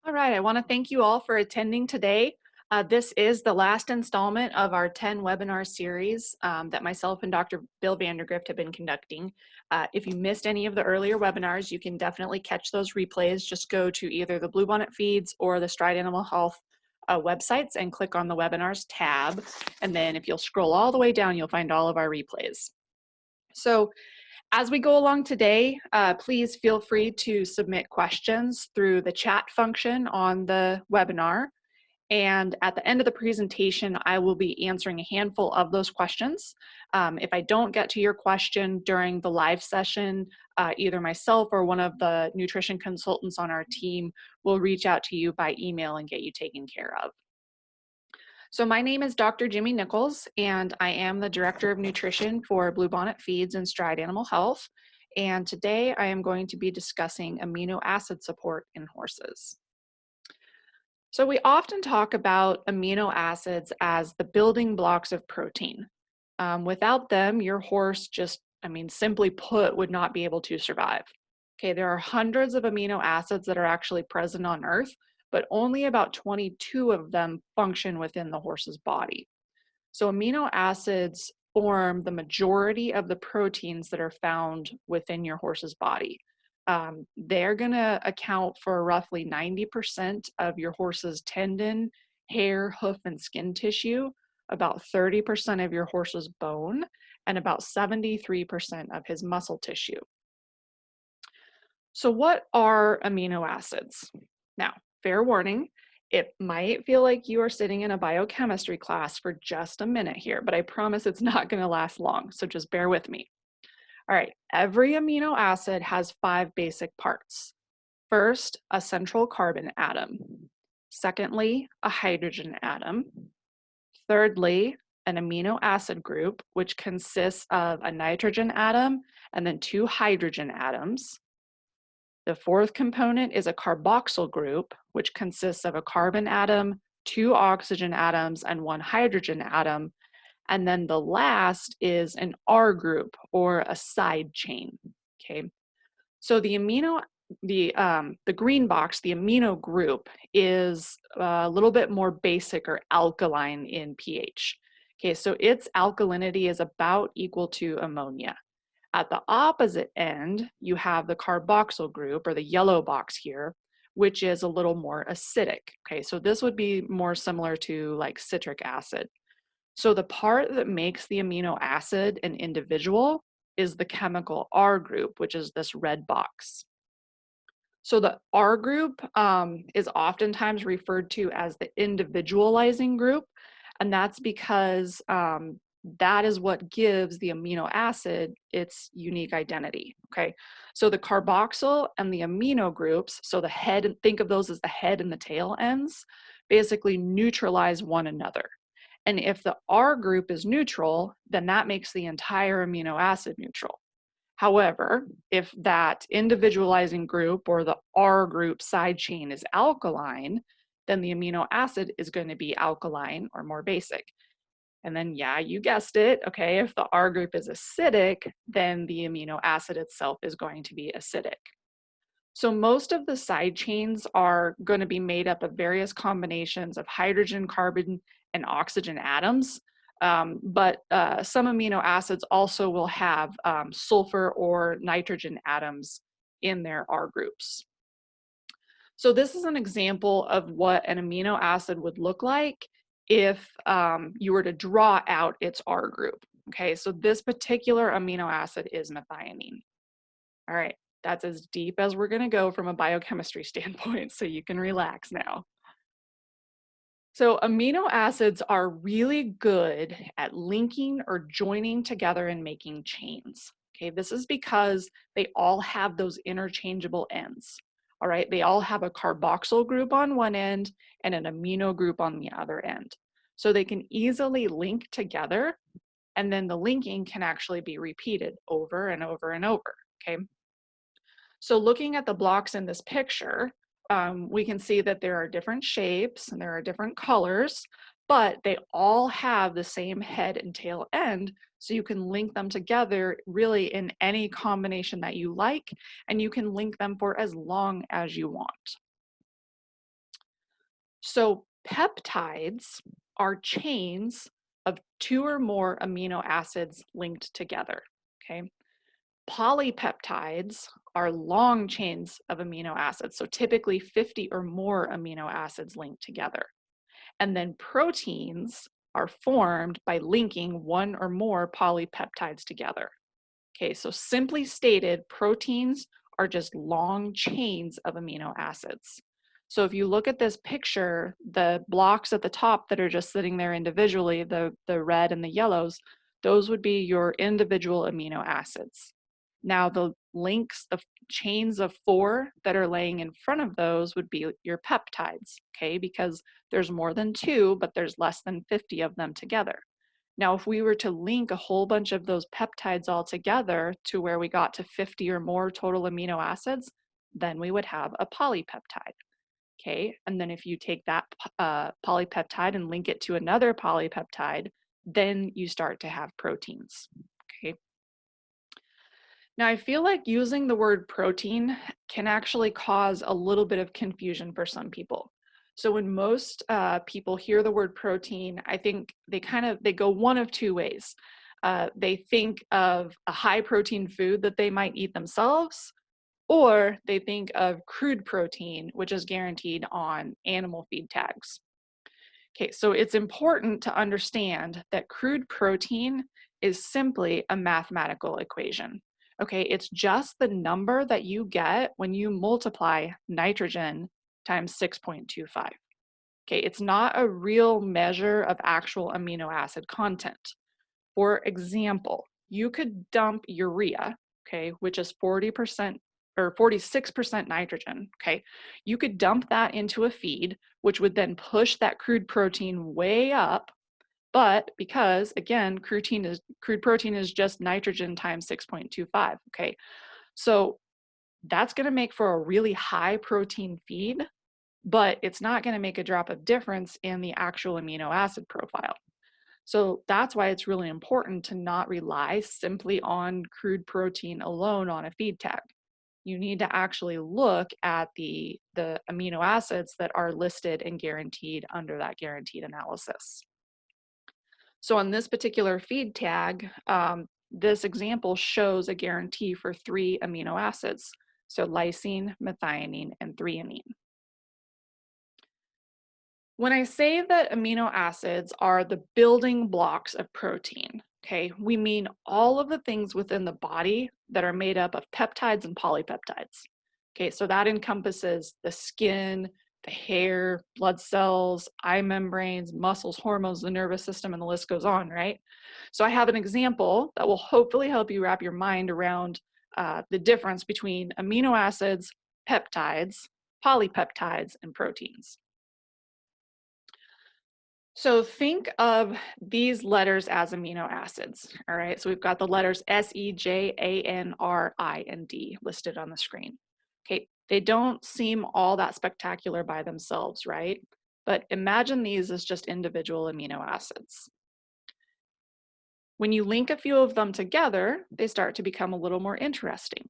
All right, I want to thank you all for attending today. This is the last installment of our 10 webinar series that myself and Dr. Bill Vandergrift have been conducting. If you missed any of the earlier webinars, you can definitely catch those replays. Just go to either the Bluebonnet feeds or the Stride Animal Health websites and click on the webinars tab. And then if you'll scroll all the way down, you'll find all of our replays. So as we go along today, please feel free to submit questions through the chat function on the webinar. And at the end of the presentation, I will be answering a handful of those questions. If I don't get to your question during the live session, either myself or one of the nutrition consultants on our team will reach out to you by email and get you taken care of. So my name is Dr. Jyme Nichols, and I am the Director of Nutrition for Bluebonnet Feeds and Stride Animal Health. And today I am going to be discussing amino acid support in horses. So we often talk about amino acids as the building blocks of protein. Without them, your horse just, simply put, would not be able to survive. Okay, there are hundreds of amino acids that are actually present on Earth, but only about 22 of them function within the horse's body. So amino acids form the majority of the proteins that are found within your horse's body. They're going to account for roughly 90% of your horse's tendon, hair, hoof, and skin tissue, about 30% of your horse's bone, and about 73% of his muscle tissue. So, what are amino acids? Now, fair warning, it might feel like you are sitting in a biochemistry class for just a minute here, but I promise it's not going to last long, so just bear with me. All right, every amino acid has 5 basic parts. First, a central carbon atom. Secondly, a hydrogen atom. Thirdly, an amino acid group, which consists of a nitrogen atom and then 2 hydrogen atoms. The fourth component is a carboxyl group, which consists of a carbon atom, 2 oxygen atoms, and 1 hydrogen atom. And then the last is an R group, or a side chain. Okay, so the green box, the amino group, is a little bit more basic or alkaline in pH. Okay, so its alkalinity is about equal to ammonia. At the opposite end, you have the carboxyl group, or the yellow box here, which is a little more acidic. Okay, so this would be more similar to like citric acid. So the part that makes the amino acid an individual is the chemical R group, which is this red box. So the R group is oftentimes referred to as the individualizing group, and that's because that is what gives the amino acid its unique identity. Okay, so the carboxyl and the amino groups, so the head, think of those as the head and the tail ends, basically neutralize one another. And if the R group is neutral, then that makes the entire amino acid neutral. However, if that individualizing group or the R group side chain is alkaline, then the amino acid is going to be alkaline or more basic. And then, yeah, you guessed it. Okay, if the R group is acidic, then the amino acid itself is going to be acidic. So most of the side chains are going to be made up of various combinations of hydrogen, carbon, and oxygen atoms. But some amino acids also will have sulfur or nitrogen atoms in their R groups. So this is an example of what an amino acid would look like if you were to draw out its R group. Okay, so this particular amino acid is methionine. All right, that's as deep as we're going to go from a biochemistry standpoint, so you can relax now. So amino acids are really good at linking or joining together and making chains. Okay, this is because they all have those interchangeable ends. All right, they all have a carboxyl group on one end and an amino group on the other end. So they can easily link together, and then the linking can actually be repeated over and over and over. Okay. So looking at the blocks in this picture, we can see that there are different shapes and there are different colors, but they all have the same head and tail end, so you can link them together really in any combination that you like, and you can link them for as long as you want. So peptides are chains of two or more amino acids linked together, okay? Polypeptides are long chains of amino acids, so typically 50 or more amino acids linked together. And then proteins are formed by linking one or more polypeptides together. Okay, so simply stated, proteins are just long chains of amino acids. So if you look at this picture, the blocks at the top that are just sitting there individually, the red and the yellows, those would be your individual amino acids. Now the links, the chains of 4 that are laying in front of those would be your peptides, okay? Because there's more than 2, but there's less than 50 of them together. Now, if we were to link a whole bunch of those peptides all together to where we got to 50 or more total amino acids, then we would have a polypeptide. Okay, and then if you take that polypeptide and link it to another polypeptide, then you start to have proteins. Okay. Now, I feel like using the word protein can actually cause a little bit of confusion for some people. So when most people hear the word protein, I think they go one of two ways. They think of a high protein food that they might eat themselves, or they think of crude protein, which is guaranteed on animal feed tags. Okay, so it's important to understand that crude protein is simply a mathematical equation. Okay, it's just the number that you get when you multiply nitrogen times 6.25. Okay, it's not a real measure of actual amino acid content. For example, you could dump urea, okay, which is 40% or 46% nitrogen, okay? You could dump that into a feed, which would then push that crude protein way up. But because again, crude protein is just nitrogen times 6.25, okay? So that's going to make for a really high protein feed, but it's not going to make a drop of difference in the actual amino acid profile. So that's why it's really important to not rely simply on crude protein alone on a feed tag. You need to actually look at the amino acids that are listed and guaranteed under that guaranteed analysis. So on this particular feed tag, this example shows a guarantee for 3 amino acids. So lysine, methionine, and threonine. When I say that amino acids are the building blocks of protein, okay, we mean all of the things within the body that are made up of peptides and polypeptides. Okay, so that encompasses the skin, the hair, blood cells, eye membranes, muscles, hormones, the nervous system, and the list goes on, right? So I have an example that will hopefully help you wrap your mind around the difference between amino acids, peptides, polypeptides, and proteins. So think of these letters as amino acids, all right? So we've got the letters S, E, J, A, N, R, I, and D listed on the screen. Okay, they don't seem all that spectacular by themselves, right? But imagine these as just individual amino acids. When you link a few of them together, they start to become a little more interesting.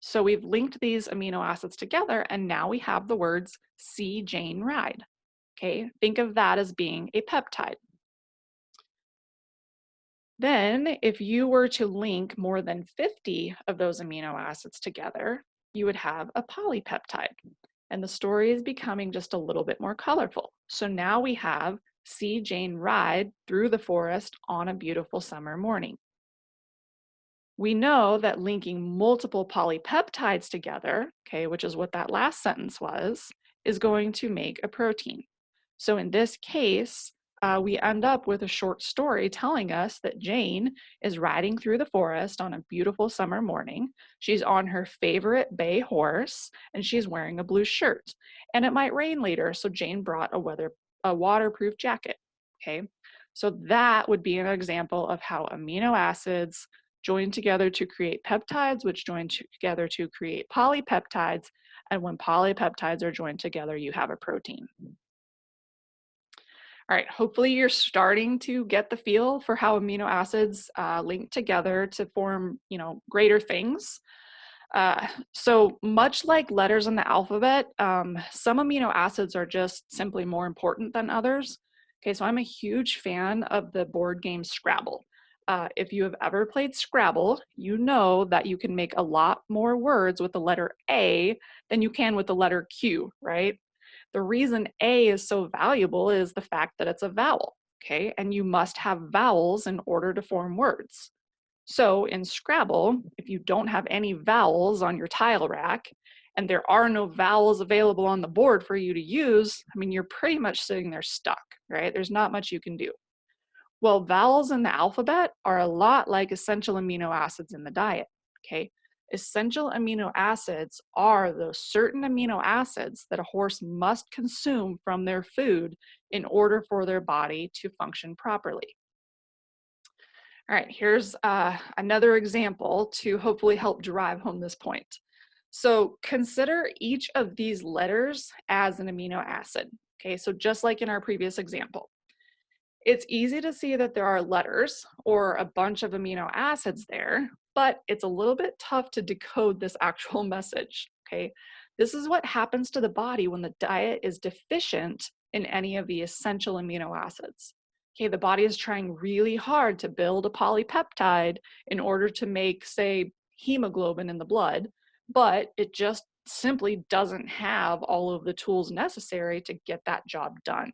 So we've linked these amino acids together, and now we have the words C, Jane, ride. Okay, think of that as being a peptide. Then, if you were to link more than 50 of those amino acids together, you would have a polypeptide. And the story is becoming just a little bit more colorful. So now we have see Jane ride through the forest on a beautiful summer morning. We know that linking multiple polypeptides together, okay, which is what that last sentence was, is going to make a protein. So in this case, we end up with a short story telling us that Jane is riding through the forest on a beautiful summer morning. She's on her favorite bay horse, and she's wearing a blue shirt. And it might rain later, so Jane brought a waterproof jacket. Okay, so that would be an example of how amino acids join together to create peptides, which join together to create polypeptides. And when polypeptides are joined together, you have a protein. All right, hopefully you're starting to get the feel for how amino acids link together to form, greater things. So much like letters in the alphabet, some amino acids are just simply more important than others. Okay, so I'm a huge fan of the board game Scrabble. If you have ever played Scrabble, you know that you can make a lot more words with the letter A than you can with the letter Q, right? The reason A is so valuable is the fact that it's a vowel, okay? And you must have vowels in order to form words. So in Scrabble, if you don't have any vowels on your tile rack and there are no vowels available on the board for you to use, I mean, you're pretty much sitting there stuck, right? There's not much you can do. Well, vowels in the alphabet are a lot like essential amino acids in the diet, okay? Essential amino acids are those certain amino acids that a horse must consume from their food in order for their body to function properly. All right, here's another example to hopefully help drive home this point. So consider each of these letters as an amino acid. Okay, so just like in our previous example, it's easy to see that there are letters or a bunch of amino acids there, but it's a little bit tough to decode this actual message. Okay, this is what happens to the body when the diet is deficient in any of the essential amino acids. Okay, the body is trying really hard to build a polypeptide in order to make, say, hemoglobin in the blood, but it just simply doesn't have all of the tools necessary to get that job done.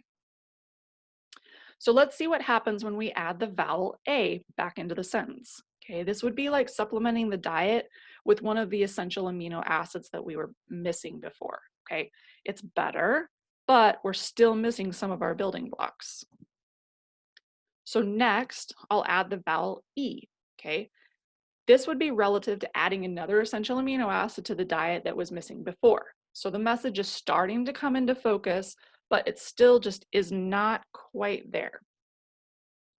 So let's see what happens when we add the vowel A back into the sentence. Okay, this would be like supplementing the diet with one of the essential amino acids that we were missing before. Okay, it's better, but we're still missing some of our building blocks. So next, I'll add the vowel E, okay? This would be relative to adding another essential amino acid to the diet that was missing before. So the message is starting to come into focus, but it still just is not quite there.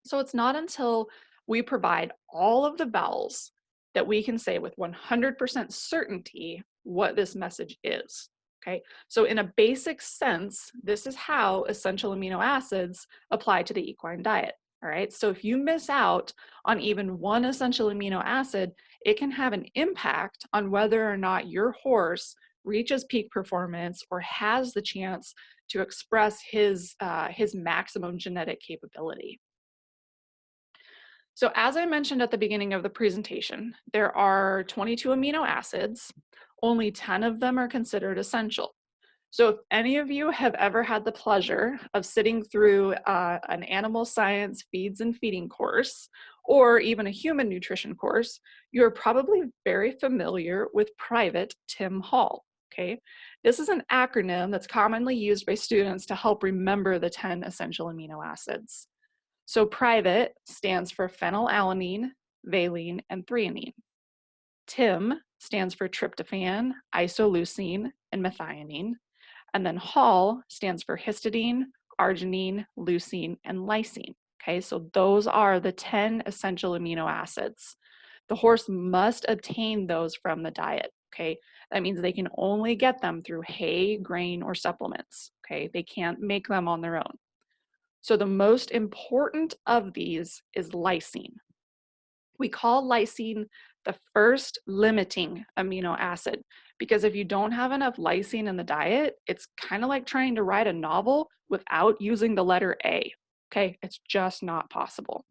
So it's not until we provide all of the vowels that we can say with 100% certainty what this message is. Okay, so in a basic sense, this is how essential amino acids apply to the equine diet. All right, so if you miss out on even one essential amino acid, it can have an impact on whether or not your horse reaches peak performance or has the chance to express his maximum genetic capability. So as I mentioned at the beginning of the presentation, there are 22 amino acids. Only 10 of them are considered essential. So if any of you have ever had the pleasure of sitting through an animal science feeds and feeding course, or even a human nutrition course, you're probably very familiar with Private Tim Hall. Okay, this is an acronym that's commonly used by students to help remember the 10 essential amino acids. So private stands for phenylalanine, valine, and threonine. TIM stands for tryptophan, isoleucine, and methionine. And then Hall stands for histidine, arginine, leucine, and lysine. Okay, so those are the 10 essential amino acids. The horse must obtain those from the diet. Okay, that means they can only get them through hay, grain, or supplements. Okay, they can't make them on their own. So the most important of these is lysine. We call lysine the first limiting amino acid because if you don't have enough lysine in the diet, it's kind of like trying to write a novel without using the letter A. Okay, it's just not possible.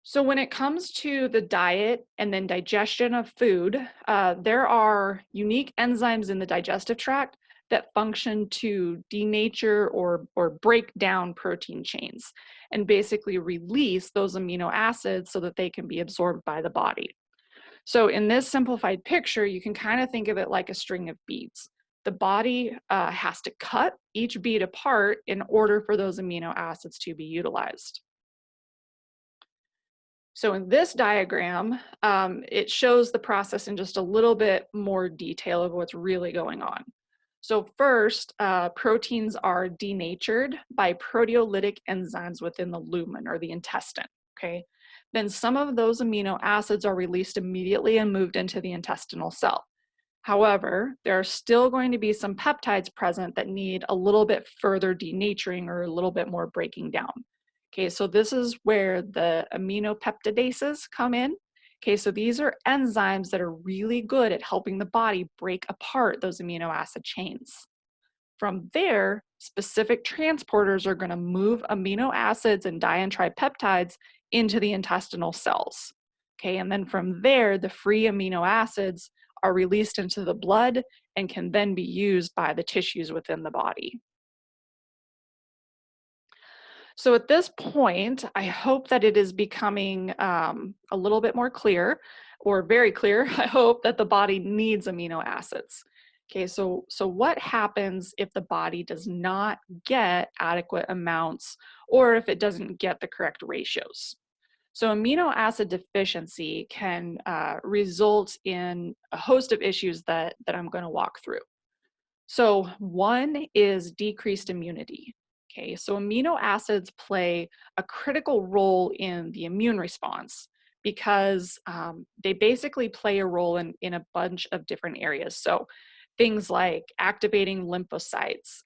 So when it comes to the diet and then digestion of food, there are unique enzymes in the digestive tract that function to denature or break down protein chains and basically release those amino acids so that they can be absorbed by the body. So in this simplified picture, you can kind of think of it like a string of beads. The body has to cut each bead apart in order for those amino acids to be utilized. So in this diagram, it shows the process in just a little bit more detail of what's really going on. So first, proteins are denatured by proteolytic enzymes within the lumen or the intestine, okay? Then some of those amino acids are released immediately and moved into the intestinal cell. However, there are still going to be some peptides present that need a little bit further denaturing or a little bit more breaking down. Okay, so this is where the aminopeptidases come in, Okay, so these are enzymes that are really good at helping the body break apart those amino acid chains. From there, specific transporters are going to move amino acids and di and tripeptides into the intestinal cells. Okay, and then from there, the free amino acids are released into the blood and can then be used by the tissues within the body. So at this point, I hope that it is becoming a little bit more clear, or very clear. I hope that the body needs amino acids. Okay, so what happens if the body does not get adequate amounts, or if it doesn't get the correct ratios? So amino acid deficiency can result in a host of issues that I'm going to walk through. So one is decreased immunity. Okay, so amino acids play a critical role in the immune response because they basically play a role in a bunch of different areas. So things like activating lymphocytes,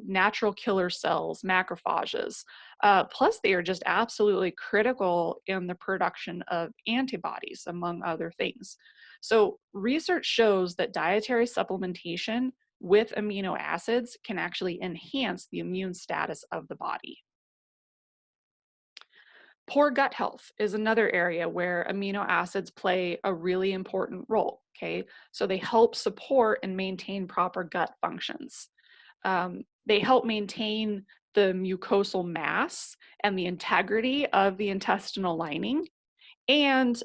natural killer cells, macrophages. Plus, they are just absolutely critical in the production of antibodies, among other things. So research shows that dietary supplementation with amino acids can actually enhance the immune status of the body. Poor gut health is another area where amino acids play a really important role. Okay, so they help support and maintain proper gut functions. They help maintain the mucosal mass and the integrity of the intestinal lining, and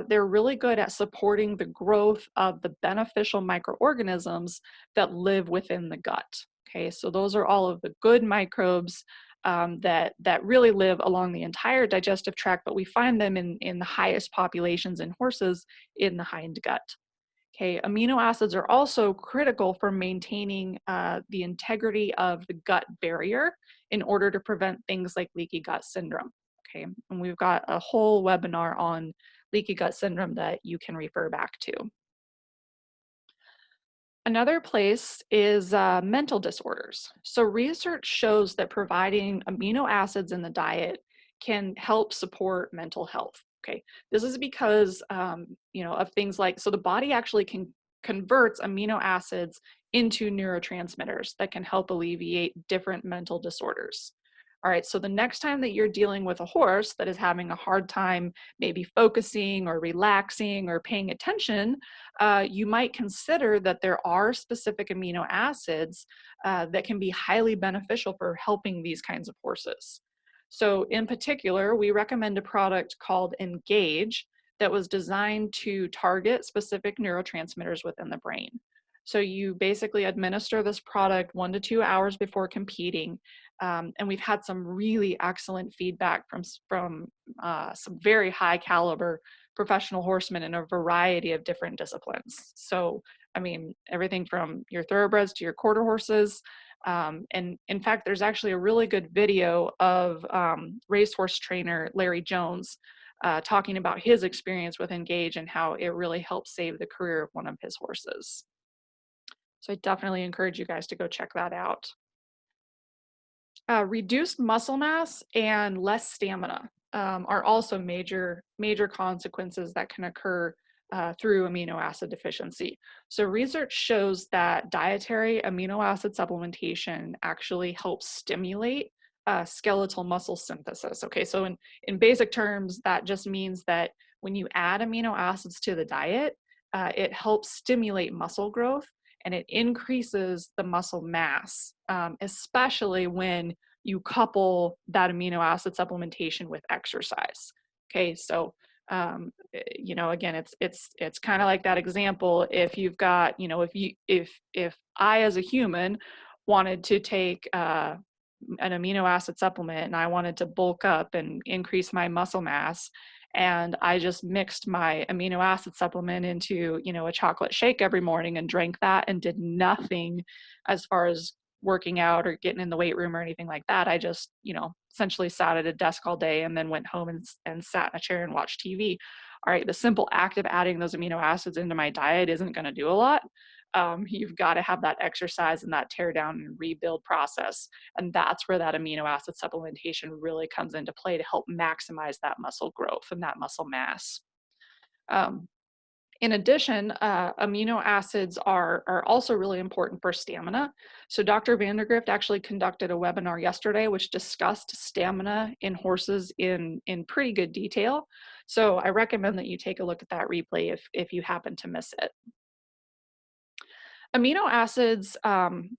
they're really good at supporting the growth of the beneficial microorganisms that live within the gut. Okay, so those are all of the good microbes that really live along the entire digestive tract, but we find them in the highest populations in horses in the hind gut. Okay, amino acids are also critical for maintaining the integrity of the gut barrier in order to prevent things like leaky gut syndrome. Okay, and we've got a whole webinar on leaky gut syndrome that you can refer back to. Another place is mental disorders. So research shows that providing amino acids in the diet can help support mental health. Okay, this is because of things like, so the body actually can converts amino acids into neurotransmitters that can help alleviate different mental disorders. All right, so the next time that you're dealing with a horse that is having a hard time maybe focusing or relaxing or paying attention, you might consider that there are specific amino acids that can be highly beneficial for helping these kinds of horses. So in particular, we recommend a product called Engage that was designed to target specific neurotransmitters within the brain. So you basically administer this product 1 to 2 hours before competing, and we've had some really excellent feedback from some very high caliber professional horsemen in a variety of different disciplines. So, I mean, everything from your thoroughbreds to your quarter horses. And in fact, there's actually a really good video of racehorse trainer Larry Jones talking about his experience with Engage and how it really helped save the career of one of his horses. So I definitely encourage you guys to go check that out. Reduced muscle mass and less stamina are also major consequences that can occur through amino acid deficiency. So research shows that dietary amino acid supplementation actually helps stimulate skeletal muscle synthesis. Okay, so in basic terms, that just means that when you add amino acids to the diet, it helps stimulate muscle growth and it increases the muscle mass, especially when you couple that amino acid supplementation with exercise. Okay, so again, it's kind of like that example. If you've got, if I as a human wanted to take an amino acid supplement and I wanted to bulk up and increase my muscle mass, and I just mixed my amino acid supplement into, a chocolate shake every morning and drank that and did nothing as far as working out or getting in the weight room or anything like that. I just, essentially sat at a desk all day and then went home and sat in a chair and watched TV. All right, the simple act of adding those amino acids into my diet isn't going to do a lot. You've got to have that exercise and that tear down and rebuild process. And that's where that amino acid supplementation really comes into play to help maximize that muscle growth and that muscle mass. Um, in addition, amino acids are also really important for stamina. So Dr. Vandergrift actually conducted a webinar yesterday which discussed stamina in horses in pretty good detail. So I recommend that you take a look at that replay if you happen to miss it. Amino acids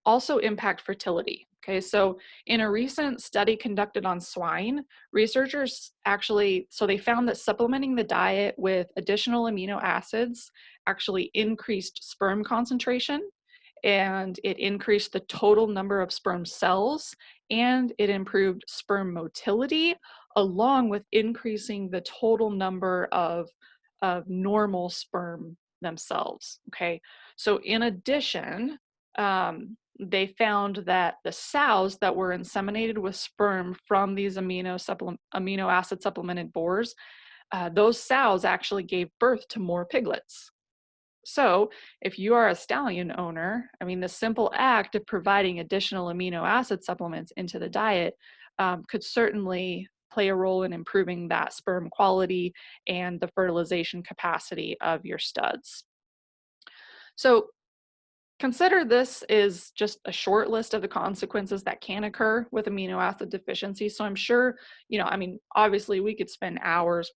also impact fertility. Okay, so in a recent study conducted on swine, researchers actually, so they found that supplementing the diet with additional amino acids actually increased sperm concentration, and it increased the total number of sperm cells, and it improved sperm motility, along with increasing the total number of normal sperm themselves. Okay, so in addition, they found that the sows that were inseminated with sperm from these amino acid supplemented boars, those sows actually gave birth to more piglets. So, if you are a stallion owner, I mean, the simple act of providing additional amino acid supplements into the diet could certainly play a role in improving that sperm quality and the fertilization capacity of your studs. So, consider this is just a short list of the consequences that can occur with amino acid deficiency. So I'm sure, I mean, obviously we could spend hours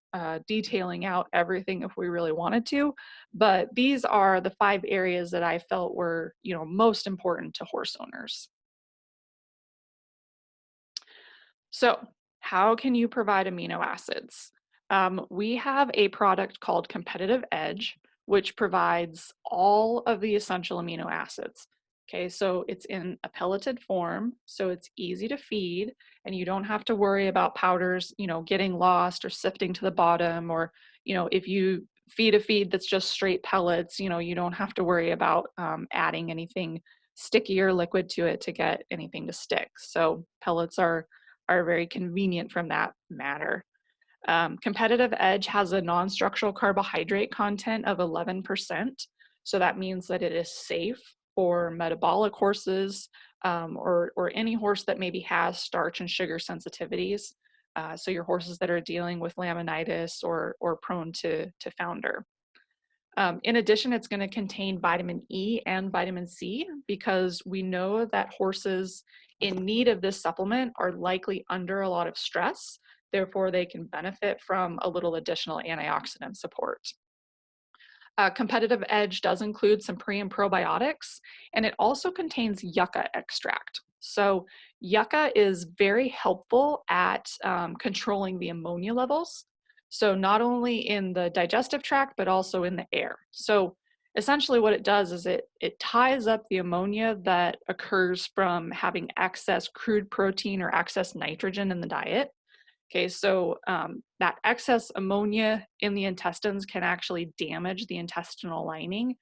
detailing out everything if we really wanted to, but these are the 5 areas that I felt were, most important to horse owners. So, how can you provide amino acids? We have a product called Competitive Edge, which provides all of the essential amino acids. Okay, so it's in a pelleted form, so it's easy to feed, and you don't have to worry about powders, getting lost or sifting to the bottom, or, if you feed a feed that's just straight pellets, you don't have to worry about adding anything sticky or liquid to it to get anything to stick. So pellets are very convenient from that matter. Competitive Edge has a non-structural carbohydrate content of 11%. So that means that it is safe for metabolic horses, or any horse that maybe has starch and sugar sensitivities. So your horses that are dealing with laminitis or prone to founder. In addition, it's going to contain vitamin E and vitamin C because we know that horses in need of this supplement are likely under a lot of stress. Therefore, they can benefit from a little additional antioxidant support. Competitive Edge does include some pre and probiotics, and it also contains yucca extract. So, yucca is very helpful at controlling the ammonia levels. So, not only in the digestive tract, but also in the air. So, essentially, what it does is it ties up the ammonia that occurs from having excess crude protein or excess nitrogen in the diet. Okay, so that excess ammonia in the intestines can actually damage the intestinal lining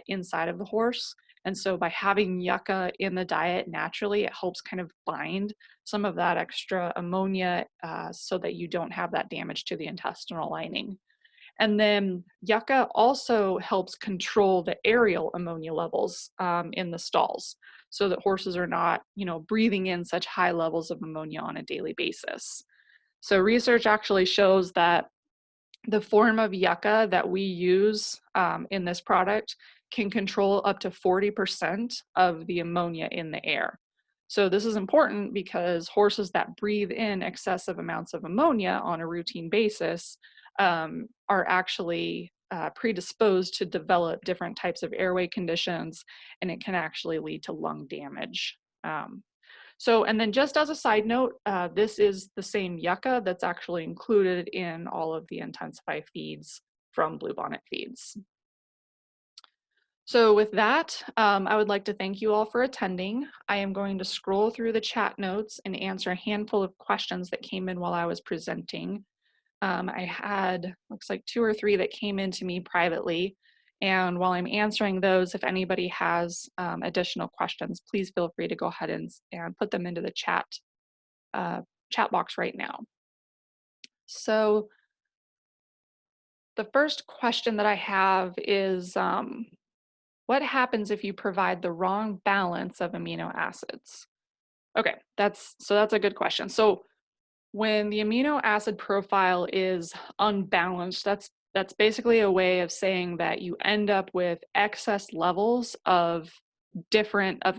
inside of the horse. And so by having yucca in the diet naturally, it helps kind of bind some of that extra ammonia so that you don't have that damage to the intestinal lining. And then yucca also helps control the aerial ammonia levels in the stalls so that horses are not, breathing in such high levels of ammonia on a daily basis. So research actually shows that the form of yucca that we use in this product can control up to 40% of the ammonia in the air. So this is important because horses that breathe in excessive amounts of ammonia on a routine basis are actually predisposed to develop different types of airway conditions, and it can actually lead to lung damage. And then just as a side note, this is the same yucca that's actually included in all of the Intensify feeds from Bluebonnet Feeds. So with that, I would like to thank you all for attending. I am going to scroll through the chat notes and answer a handful of questions that came in while I was presenting. I had, looks like 2 or 3 that came in to me privately. And while I'm answering those, if anybody has additional questions, please feel free to go ahead and put them into the chat box right now. So the first question that I have is, what happens if you provide the wrong balance of amino acids? Okay, that's a good question. So when the amino acid profile is unbalanced, that's That's basically a way of saying that you end up with excess levels of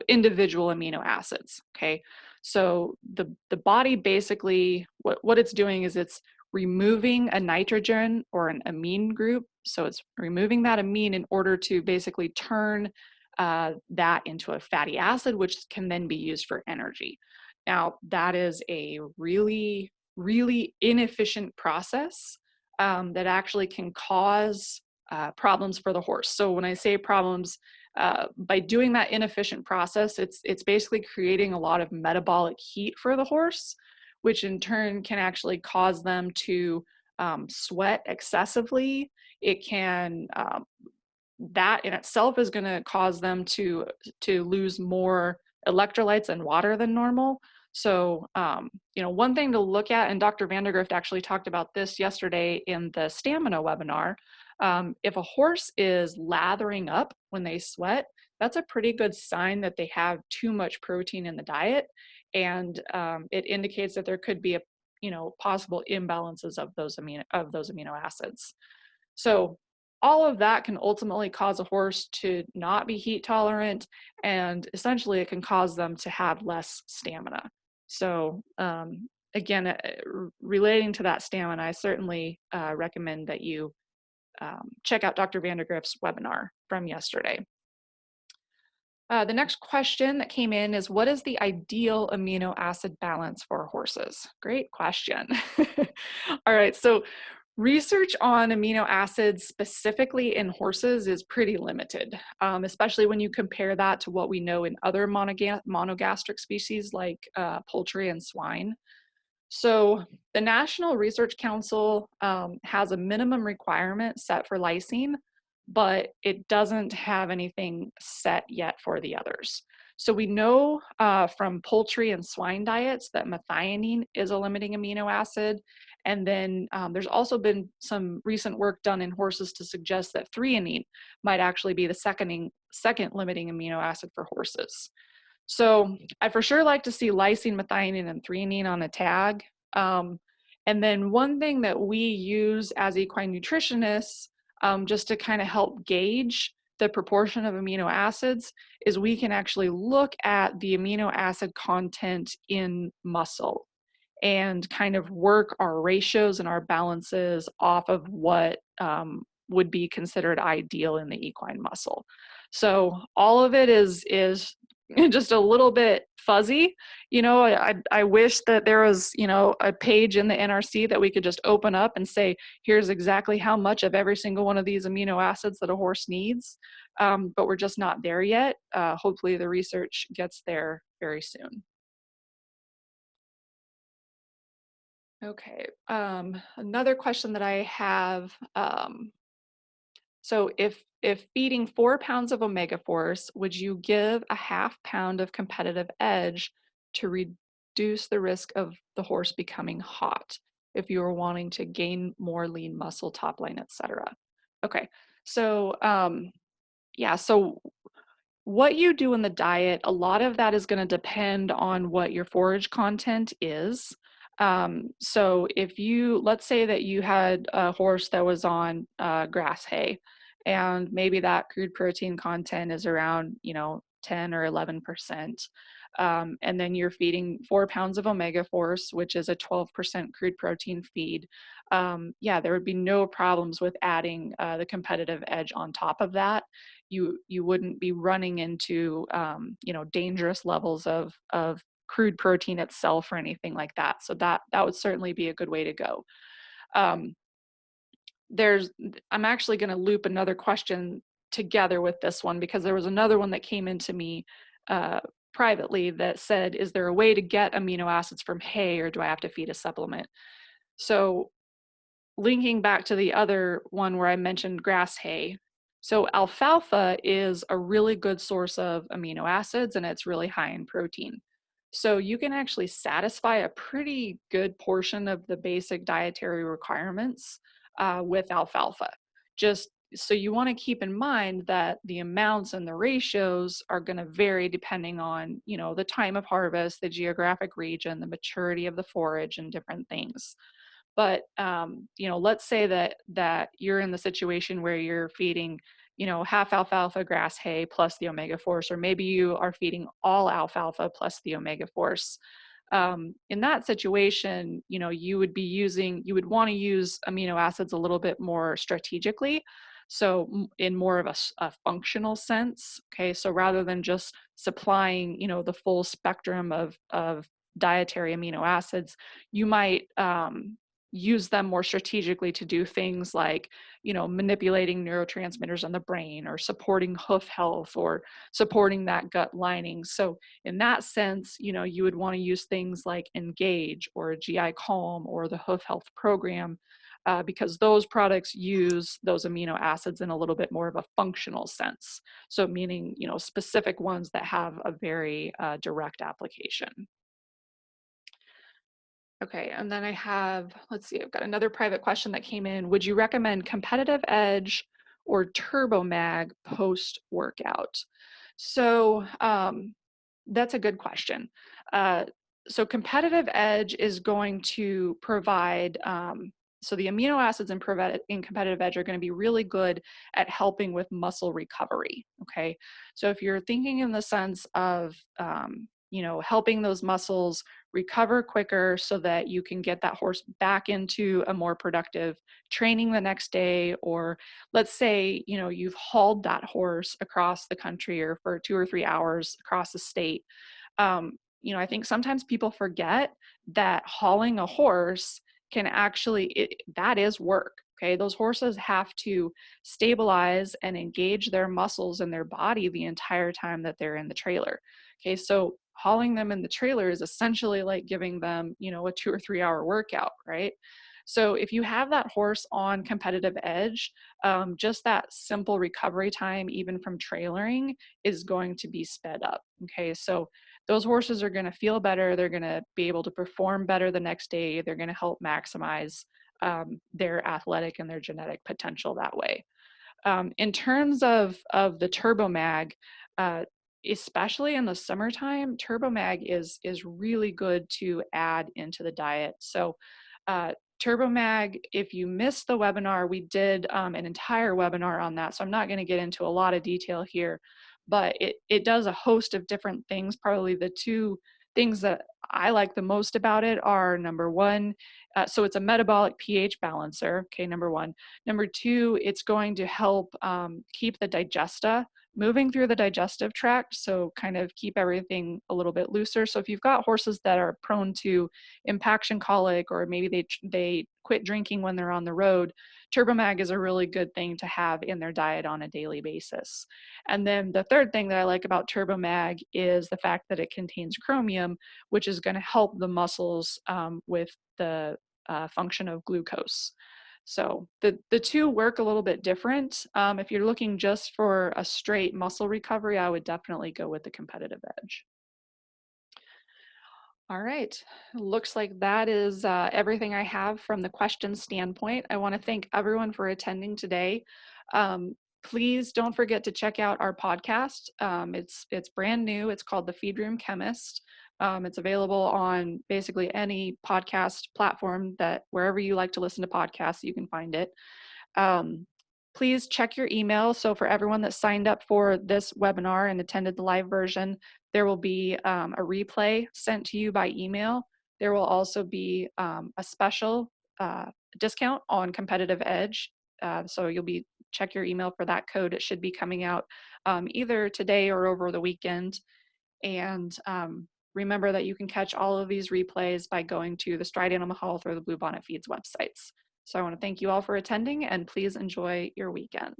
individual amino acids. Okay, so the body basically what it's doing is it's removing a nitrogen or an amine group. So it's removing that amine in order to basically turn that into a fatty acid, which can then be used for energy. Now, that is a really, really inefficient process that actually can cause problems for the horse. So when I say problems, by doing that inefficient process, it's basically creating a lot of metabolic heat for the horse, which in turn can actually cause them to sweat excessively. It can that in itself is going to cause them to lose more electrolytes and water than normal. So, one thing to look at, and Dr. Vandergrift actually talked about this yesterday in the stamina webinar. If a horse is lathering up when they sweat, that's a pretty good sign that they have too much protein in the diet, and it indicates that there could be possible imbalances of those amino acids. So all of that can ultimately cause a horse to not be heat tolerant, and essentially it can cause them to have less stamina. So again, relating to that stamina, I certainly recommend that you check out Dr. Vandergrift's webinar from yesterday. The next question that came in is, what is the ideal amino acid balance for horses? Great question. All right, so research on amino acids specifically in horses is pretty limited, especially when you compare that to what we know in other monogastric species like poultry and swine. So the National Research Council has a minimum requirement set for lysine, but it doesn't have anything set yet for the others. So we know from poultry and swine diets that methionine is a limiting amino acid. And then there's also been some recent work done in horses to suggest that threonine might actually be the second limiting amino acid for horses. So I'd for sure like to see lysine, methionine, and threonine on a tag. And then one thing that we use as equine nutritionists, just to kind of help gauge the proportion of amino acids, is we can actually look at the amino acid content in muscle and kind of work our ratios and our balances off of what would be considered ideal in the equine muscle. So all of it is just a little bit fuzzy. I wish that there was, a page in the NRC that we could just open up and say, here's exactly how much of every single one of these amino acids that a horse needs. But we're just not there yet. Hopefully the research gets there very soon. Okay, another question that I have, so if feeding 4 pounds of omega-4s, would you give a half pound of competitive edge to reduce the risk of the horse becoming hot if you were wanting to gain more lean muscle, top line, etc.? Okay, so yeah, so what you do in the diet, a lot of that is going to depend on what your forage content is. So if let's say that you had a horse that was on grass hay, and maybe that crude protein content is around, 10 or 11%. And then you're feeding 4 pounds of omega-4s, which is a 12% crude protein feed. Yeah, there would be no problems with adding the competitive edge on top of that. You wouldn't be running into dangerous levels of crude protein itself or anything like that. So that would certainly be a good way to go. I'm actually going to loop another question together with this one, because there was another one that came into me privately that said, is there a way to get amino acids from hay, or do I have to feed a supplement? So linking back to the other one where I mentioned grass hay, so alfalfa is a really good source of amino acids, and it's really high in protein. So you can actually satisfy a pretty good portion of the basic dietary requirements with alfalfa. Just so you want to keep in mind that the amounts and the ratios are going to vary depending on, the time of harvest, the geographic region, the maturity of the forage, and different things. But let's say that you're in the situation where you're feeding, half alfalfa grass hay plus the omega force, or maybe you are feeding all alfalfa plus the omega force. In that situation, you would want to use amino acids a little bit more strategically. So in more of a functional sense, okay? So rather than just supplying, the full spectrum of dietary amino acids, you might use them more strategically to do things like, manipulating neurotransmitters in the brain, or supporting hoof health, or supporting that gut lining. So in that sense, you would want to use things like Engage or GI Calm or the Hoof Health Program, because those products use those amino acids in a little bit more of a functional sense. So meaning, specific ones that have a very direct application. Okay, and then let's see, I've got another private question that came in. Would you recommend Competitive Edge or Turbo Mag post workout? So that's a good question. Uh, so Competitive Edge is going to provide, so the amino acids in Competitive Edge are going to be really good at helping with muscle recovery. Okay, so if you're thinking in the sense of, helping those muscles recover quicker so that you can get that horse back into a more productive training the next day, or let's say, you've hauled that horse across the country or for 2 or 3 hours across the state. I think sometimes people forget that hauling a horse can that is work. Okay, those horses have to stabilize and engage their muscles in their body the entire time that they're in the trailer. Okay, so hauling them in the trailer is essentially like giving them, a 2 or 3 hour workout, right? So if you have that horse on Competitive Edge, just that simple recovery time, even from trailering, is going to be sped up. Okay, so those horses are going to feel better. They're going to be able to perform better the next day. They're going to help maximize their athletic and their genetic potential that way. In terms of the Turbo Mag, uh, especially in the summertime, Turbo Mag is really good to add into the diet. So Turbo Mag, if you missed the webinar, we did an entire webinar on that. So I'm not going to get into a lot of detail here, but it does a host of different things. Probably the two things that I like the most about it are, number one, so it's a metabolic pH balancer. Okay, number one. Number two, it's going to help keep the digesta moving through the digestive tract, so kind of keep everything a little bit looser. So if you've got horses that are prone to impaction colic, or maybe they quit drinking when they're on the road, Turbomag is a really good thing to have in their diet on a daily basis. And then the third thing that I like about Turbomag is the fact that it contains chromium, which is going to help the muscles with the function of glucose. So the two work a little bit different. If you're looking just for a straight muscle recovery, I would definitely go with the Competitive Edge. All right, looks like that is everything I have from the question standpoint. I want to thank everyone for attending today. Please don't forget to check out our podcast. It's brand new. It's called The Feed Room Chemist. It's available on basically any podcast platform that wherever you like to listen to podcasts, you can find it. Please check your email. So for everyone that signed up for this webinar and attended the live version, there will be a replay sent to you by email. There will also be a special discount on Competitive Edge. So check your email for that code. It should be coming out either today or over the weekend. And remember that you can catch all of these replays by going to the Stride Animal Health or the Bluebonnet Feeds websites. So I want to thank you all for attending, and please enjoy your weekend.